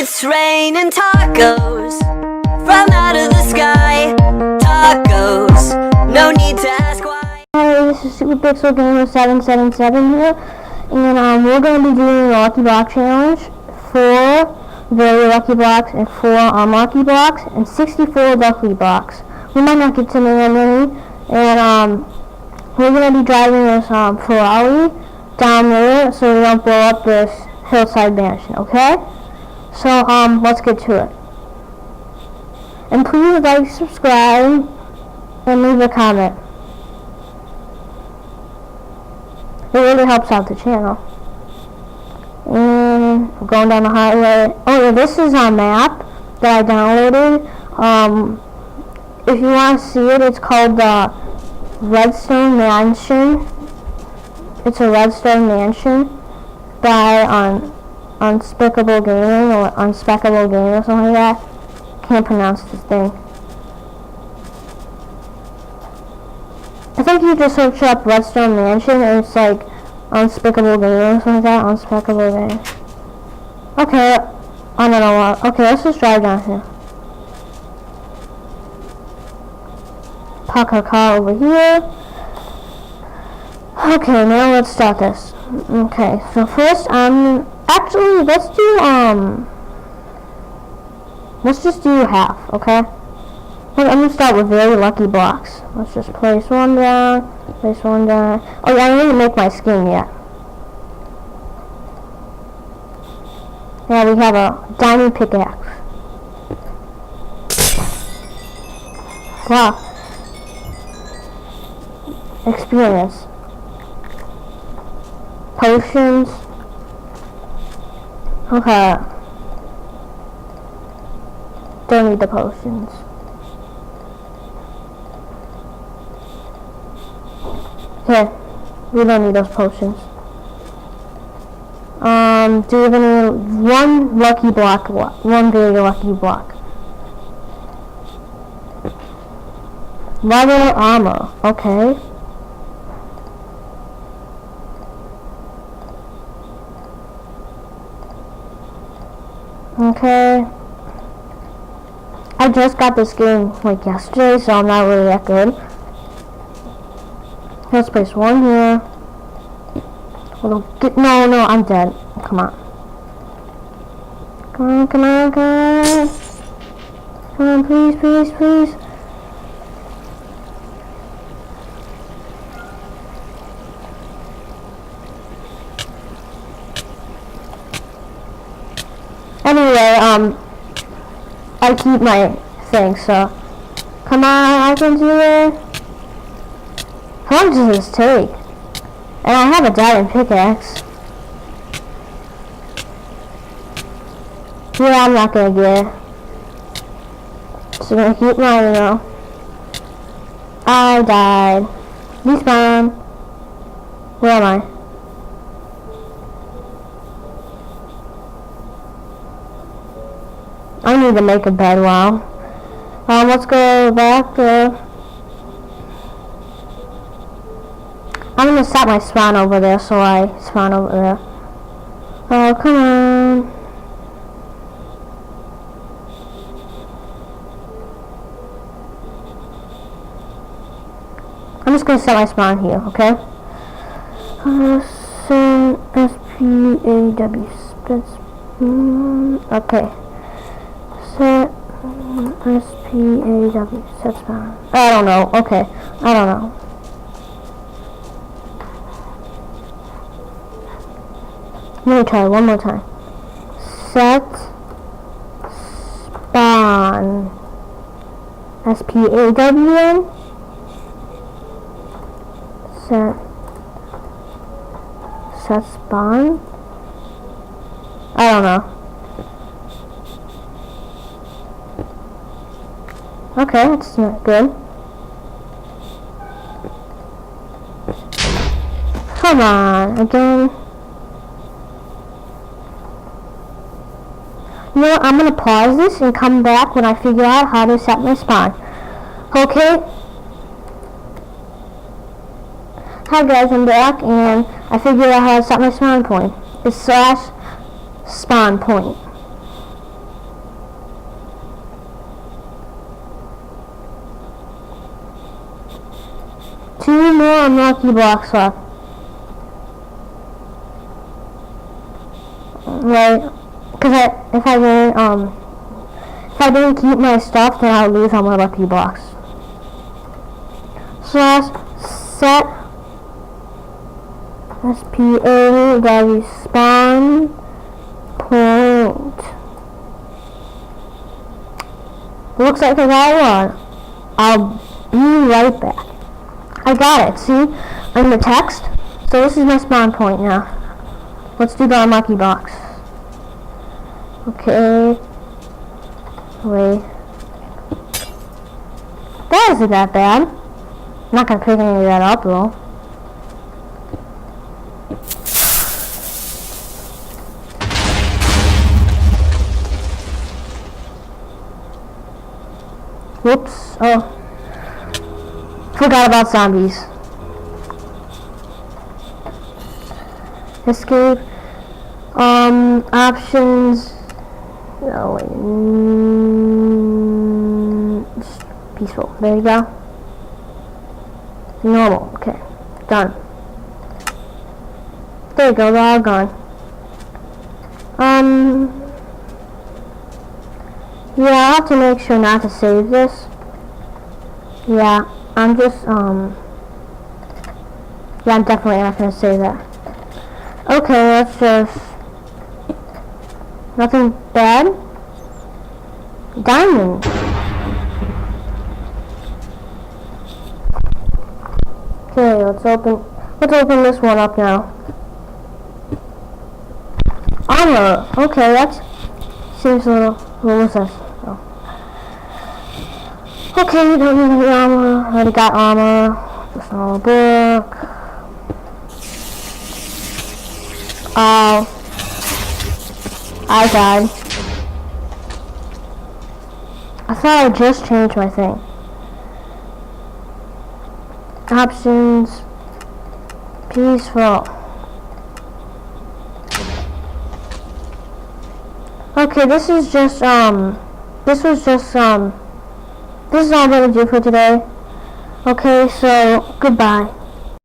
It's raining tacos from out of the sky. Tacos, no need to ask why. Hi, this is Super Pixel Gamer 777 here, and we're going to be doing a Lucky Block challenge. 4 very lucky blocks and 4 unlucky blocks and 64 lucky blocks. We might not get to many, and we're going to be driving this Ferrari down there so we don't blow up this hillside mansion, okay? So let's get to it. And please like, subscribe, and leave a comment. It really helps out the channel. And we're going down the highway. Oh yeah, this is a map that I downloaded. If you want to see it, it's called the Redstone Mansion. It's a Redstone Mansion by Unspeakable Gaming or Unspeakable Gaming or something like that. Can't pronounce this thing. I think you just search up Redstone Mansion and it's like Unspeakable Gaming or something like that. Unspeakable Gaming. Okay, I don't know what. Okay, let's just drive down here. Park our car over here. Okay, now let's start this. Okay, so first actually let's just do half, okay? I'm gonna start with very lucky blocks. Let's just place one down, place one down. Oh yeah, I didn't make my skin yet. Yeah, we have a diamond pickaxe. Wow. Experience. Potions. Okay. Don't need the potions. Okay. We don't need those potions. Do you have any one lucky block? One very lucky block. Leather armor. Okay. Okay. I just got this game like yesterday, so I'm not really that good. Let's place one here. No, I'm dead. Come on. Come on. Come on, please. Anyway, I keep my thing, so come on, I can do it. How long does this take? And I have a diamond pickaxe. Yeah, I'm not gonna get it. So I'm gonna keep mine, I died. Respawn. Where am I? I need to make a bed, wow. Let's go back to... I'm gonna set my spawn over there, so I spawn over there. Oh, come on. I'm just gonna set my spawn here, okay? S-P-A-W, okay. Set S-P-A-W, set spawn. I don't know, okay. I don't know. Let me try it one more time. Set spawn. S-P-A-W-N. Set spawn. I don't know. Okay, that's not good. Come on, again. You know what, I'm gonna pause this and come back when I figure out how to set my spawn. Okay? Hi guys, I'm back and I figured out how to set my spawn point. It's /spawn point. more unlucky blocks left. Right, because if I didn't keep my stuff, then I would lose all my lucky blocks. Slash set SPA value spawn point. Looks like I got one. I'll be right back. I got it, see? In the text. So this is my spawn point now. Let's do the unlucky box. Okay. Wait. That isn't that bad. I'm not gonna pick any of that up though. Whoops. Oh. Forgot about zombies. Escape. Options. Oh, wait. Peaceful. There you go. Normal. Okay. Done. There you go. They're all gone. Yeah, I'll have to make sure not to save this. Yeah, I'm just, yeah, I'm definitely not gonna save that. Okay, let's just, nothing bad. Diamond. Okay, let's open this one up now. Armor. Okay, that seems a little, what was this? Oh. Okay, we don't need any armor. Already got armor. Just a little book. Oh. I died. I thought I just changed my thing. Options. Peaceful. Okay, this is just, this is all I'm gonna do for today. Okay, so, goodbye.